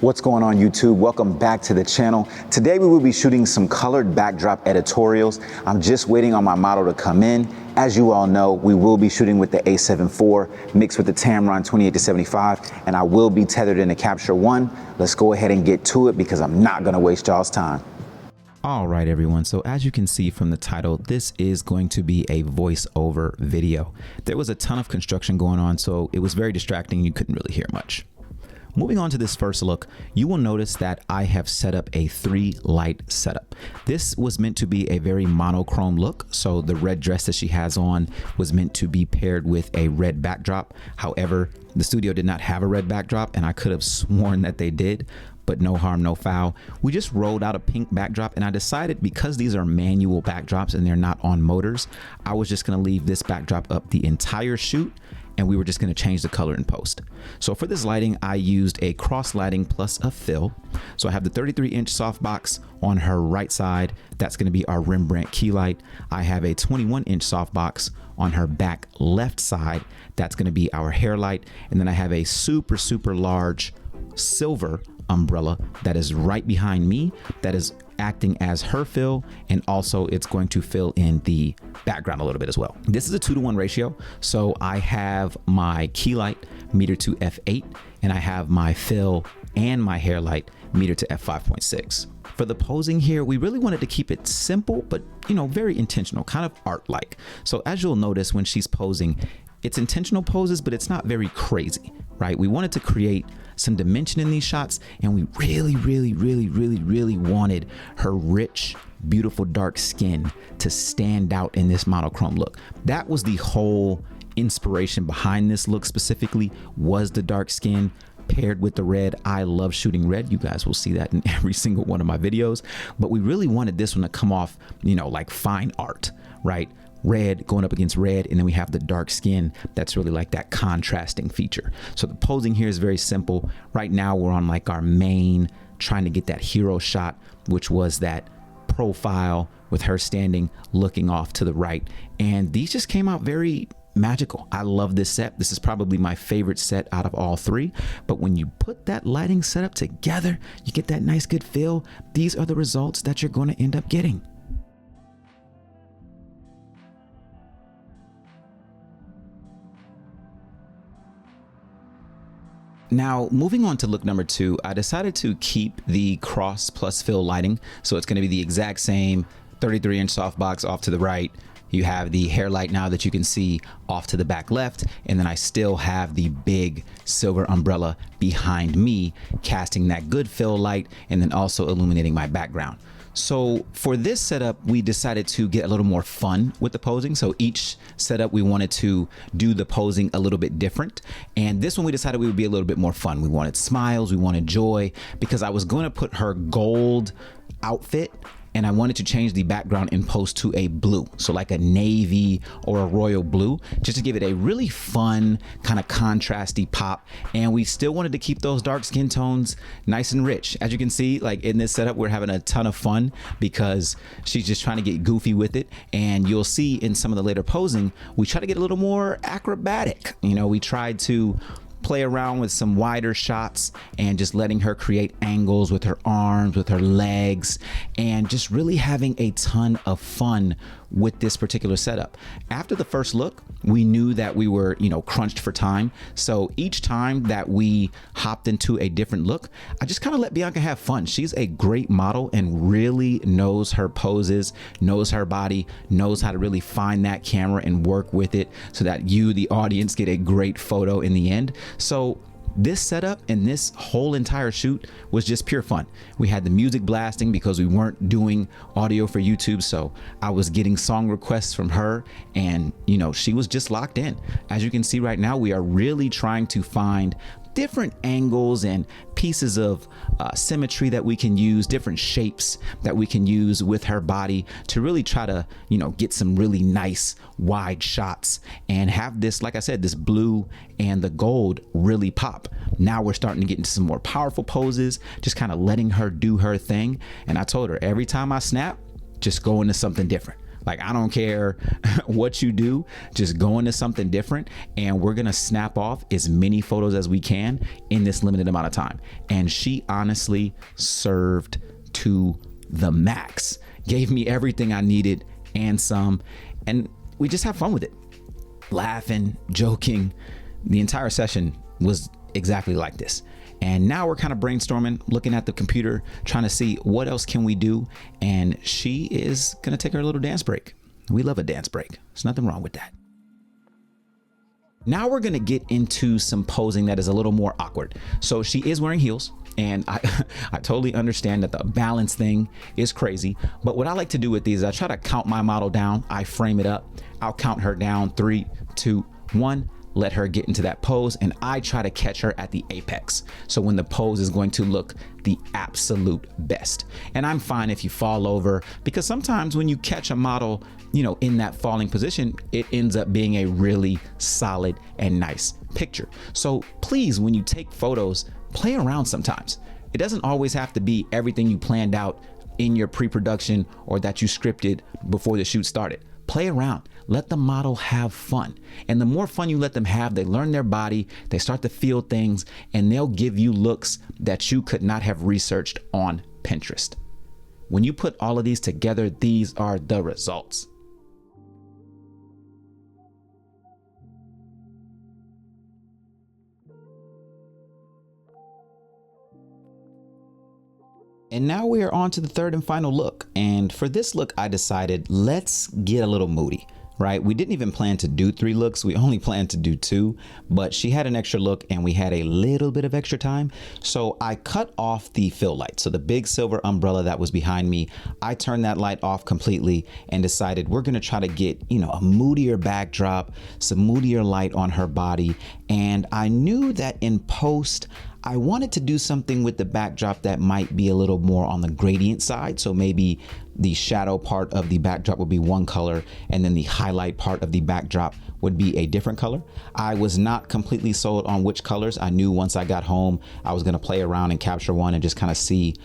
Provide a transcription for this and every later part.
What's going on YouTube? Welcome back to the channel. Today we will be shooting some colored backdrop editorials. I'm just waiting on my model to come in. As you all know, we will be shooting with the A7IV mixed with the Tamron 28-75, and I will be tethered in the Capture One. Let's go ahead and get to it because I'm not gonna waste y'all's time. All right, everyone. So as you can see from the title, this is going to be a voiceover video. There was a ton of construction going on, so it was very distracting. You couldn't really hear much. Moving on to this first look, you will notice that I have set up a 3-light setup. This was meant to be a very monochrome look. So the red dress that she has on was meant to be paired with a red backdrop. However, the studio did not have a red backdrop, and I could have sworn that they did, but no harm, no foul. We just rolled out a pink backdrop, and I decided because these are manual backdrops and they're not on motors, I was just gonna leave this backdrop up the entire shoot, and we were just going to change the color in post. So for this lighting, I used a cross lighting plus a fill. So I have the 33-inch softbox on her right side. That's going to be our Rembrandt key light. I have a 21-inch softbox on her back left side. That's going to be our hair light. And then I have a super, super large silver umbrella that is right behind me. That is acting as her fill, and also it's going to fill in the background a little bit as well. This is a 2-to-1 ratio. So I have my key light meter to f8, and I have my fill and my hair light meter to f5.6. For the posing here, we really wanted to keep it simple, but very intentional, kind of art-like. So as you'll notice when she's posing, it's intentional poses, but it's not very crazy, right? We wanted to create some dimension in these shots, and we really wanted her rich, beautiful dark skin to stand out in this monochrome look. That was the whole inspiration behind this look specifically, was the dark skin paired with the red. I love shooting red. You guys will see that in every single one of my videos, but we really wanted this one to come off, like fine art, right? Red going up against red, and then we have the dark skin that's really like that contrasting feature. So the posing here is very simple. Right now we're on like our main, trying to get that hero shot, which was that profile with her standing looking off to the right, and these just came out very magical. I love this set. This is probably my favorite set out of all 3, but when you put that lighting setup together, you get that nice good feel. These are the results that you're going to end up getting. Now, moving on to look number 2, I decided to keep the cross plus fill lighting. So it's going to be the exact same 33-inch softbox off to the right. You have the hair light now that you can see off to the back left. And then I still have the big silver umbrella behind me, casting that good fill light and then also illuminating my background. So for this setup, we decided to get a little more fun with the posing. So each setup, we wanted to do the posing a little bit different. And this one, we decided we would be a little bit more fun. We wanted smiles, we wanted joy, because I was going to put her gold outfit, and I wanted to change the background in post to a blue. So like a navy or a royal blue, just to give it a really fun kind of contrasty pop. And we still wanted to keep those dark skin tones nice and rich. As you can see, like in this setup, we're having a ton of fun because she's just trying to get goofy with it. And you'll see in some of the later posing, we try to get a little more acrobatic. We tried to play around with some wider shots and just letting her create angles with her arms, with her legs, and just really having a ton of fun with this particular setup. After the first look, we knew that we were, crunched for time. So each time that we hopped into a different look, I just kind of let Bianca have fun. She's a great model and really knows her poses, knows her body, knows how to really find that camera and work with it so that you, the audience, get a great photo in the end. So this setup and this whole entire shoot was just pure fun. We had the music blasting because we weren't doing audio for YouTube, so I was getting song requests from her, and she was just locked in. As you can see right now, we are really trying to find different angles and pieces of symmetry that we can use, different shapes that we can use with her body to really try to, get some really nice wide shots and have this, like I said, this blue and the gold really pop. Now we're starting to get into some more powerful poses, just kind of letting her do her thing. And I told her every time I snap, just go into something different. Like, I don't care what you do, just go into something different, and we're gonna snap off as many photos as we can in this limited amount of time. And she honestly served to the max, gave me everything I needed and some, and we just have fun with it, laughing, joking. The entire session was exactly like this. And now we're kind of brainstorming, looking at the computer, trying to see what else can we do. And she is gonna take her little dance break. We love a dance break. There's nothing wrong with that. Now we're gonna get into some posing that is a little more awkward. So she is wearing heels, and I totally understand that the balance thing is crazy. But what I like to do with these, I try to count my model down. I frame it up. I'll count her down, 3, 2, 1. Let her get into that pose, and I try to catch her at the apex. So when the pose is going to look the absolute best. And I'm fine if you fall over, because sometimes when you catch a model, you know, in that falling position, it ends up being a really solid and nice picture. So please, when you take photos, play around sometimes. It doesn't always have to be everything you planned out in your pre-production or that you scripted before the shoot started. Play around, let the model have fun. And the more fun you let them have, they learn their body, they start to feel things, and they'll give you looks that you could not have researched on Pinterest. When you put all of these together, these are the results. And now we are on to the third and final look. And for this look, I decided let's get a little moody, right? We didn't even plan to do 3 looks. We only planned to do 2, but she had an extra look and we had a little bit of extra time. So I cut off the fill light. So the big silver umbrella that was behind me, I turned that light off completely and decided we're gonna try to get, you know, a moodier backdrop, some moodier light on her body. And I knew that in post, I wanted to do something with the backdrop that might be a little more on the gradient side. So maybe the shadow part of the backdrop would be one color, and then the highlight part of the backdrop would be a different color. I was not completely sold on which colors. I knew once I got home, I was gonna play around and capture one and just kind of see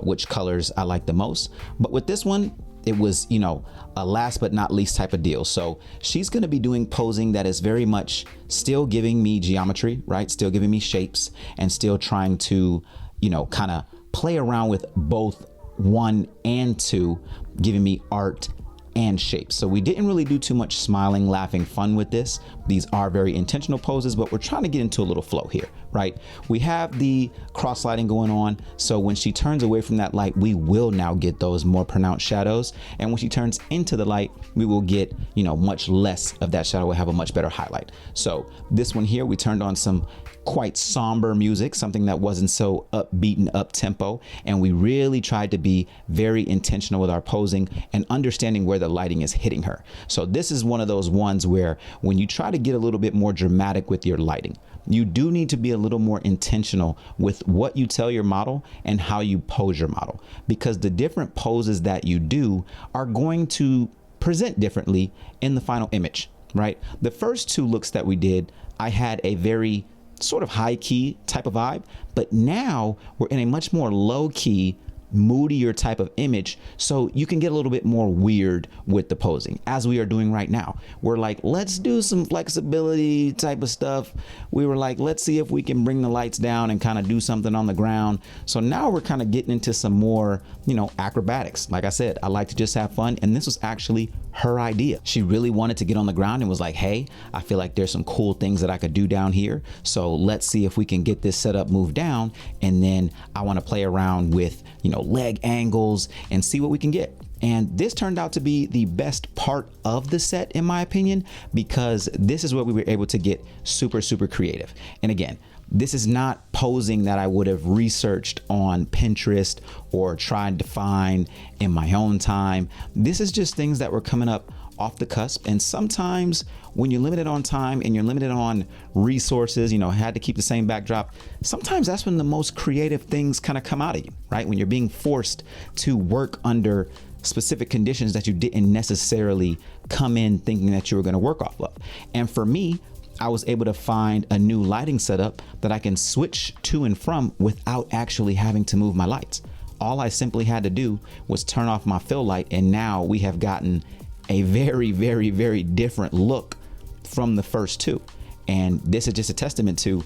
which colors I like the most. But with this one, it was, you know, a last but not least type of deal. So she's going to be doing posing that is very much still giving me geometry, right? Still giving me shapes, and still trying to, you know, kind of play around with both 1 and 2, giving me art and shapes. So we didn't really do too much smiling, laughing fun with this. These are very intentional poses, but we're trying to get into a little flow here, right? We have the cross lighting going on. So when she turns away from that light, we will now get those more pronounced shadows. And when she turns into the light, we will get, you know, much less of that shadow. We'll have a much better highlight. So this one here, we turned on some quite somber music, something that wasn't so upbeat and up tempo. And we really tried to be very intentional with our posing and understanding where the lighting is hitting her. So this is one of those ones where when you try to get a little bit more dramatic with your lighting, you do need to be a little more intentional with what you tell your model and how you pose your model, because the different poses that you do are going to present differently in the final image, right? The first 2 looks that we did, I had a very sort of high key type of vibe, but now we're in a much more low key, moodier type of image, so you can get a little bit more weird with the posing, as we are doing right now. We're like, let's do some flexibility type of stuff. We were like, let's see if we can bring the lights down and kind of do something on the ground. So now we're kind of getting into some more, you know, acrobatics. Like I said, I like to just have fun, and this was actually her idea. She really wanted to get on the ground and was like, hey, I feel like there's some cool things that I could do down here. So let's see if we can get this setup moved down. And then I want to play around with, you know, leg angles and see what we can get. And this turned out to be the best part of the set, in my opinion, because this is where we were able to get super, super creative. And again, this is not posing that I would have researched on Pinterest or tried to find in my own time. This is just things that were coming up off the cusp. And sometimes when you're limited on time and you're limited on resources, you know, had to keep the same backdrop, sometimes that's when the most creative things kind of come out of you, right? When you're being forced to work under specific conditions that you didn't necessarily come in thinking that you were going to work off of. And for me, I was able to find a new lighting setup that I can switch to and from without actually having to move my lights. All I simply had to do was turn off my fill light, and now we have gotten a very, very, very different look from the first two. And this is just a testament to,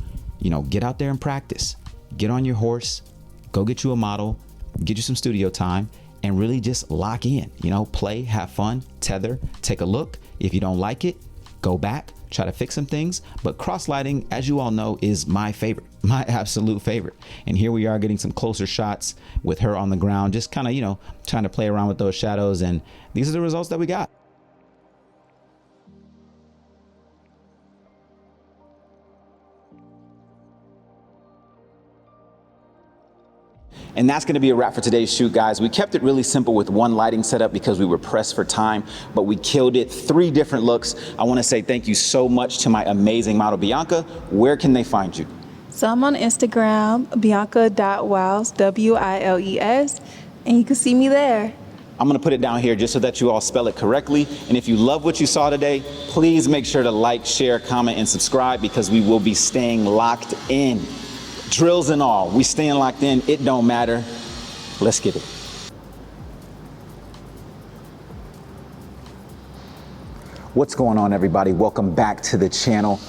get out there and practice, get on your horse, go get you a model, get you some studio time, and really just lock in, play, have fun, tether, take a look. If you don't like it, go back, try to fix some things. But cross lighting, as you all know, is my favorite, my absolute favorite. And here we are getting some closer shots with her on the ground, just kind of, trying to play around with those shadows. And these are the results that we got. And that's going to be a wrap for today's shoot, guys. We kept it really simple with one lighting setup because we were pressed for time, but we killed it. 3 different looks. I want to say thank you so much to my amazing model, Bianca. Where can they find you? So I'm on Instagram, bianca.wiles, W-I-L-E-S, and you can see me there. I'm going to put it down here just so that you all spell it correctly. And if you love what you saw today, please make sure to like, share, comment, and subscribe because we will be staying locked in. Drills and all, we staying locked in. It don't matter. Let's get it. What's going on, everybody? Welcome back to the channel.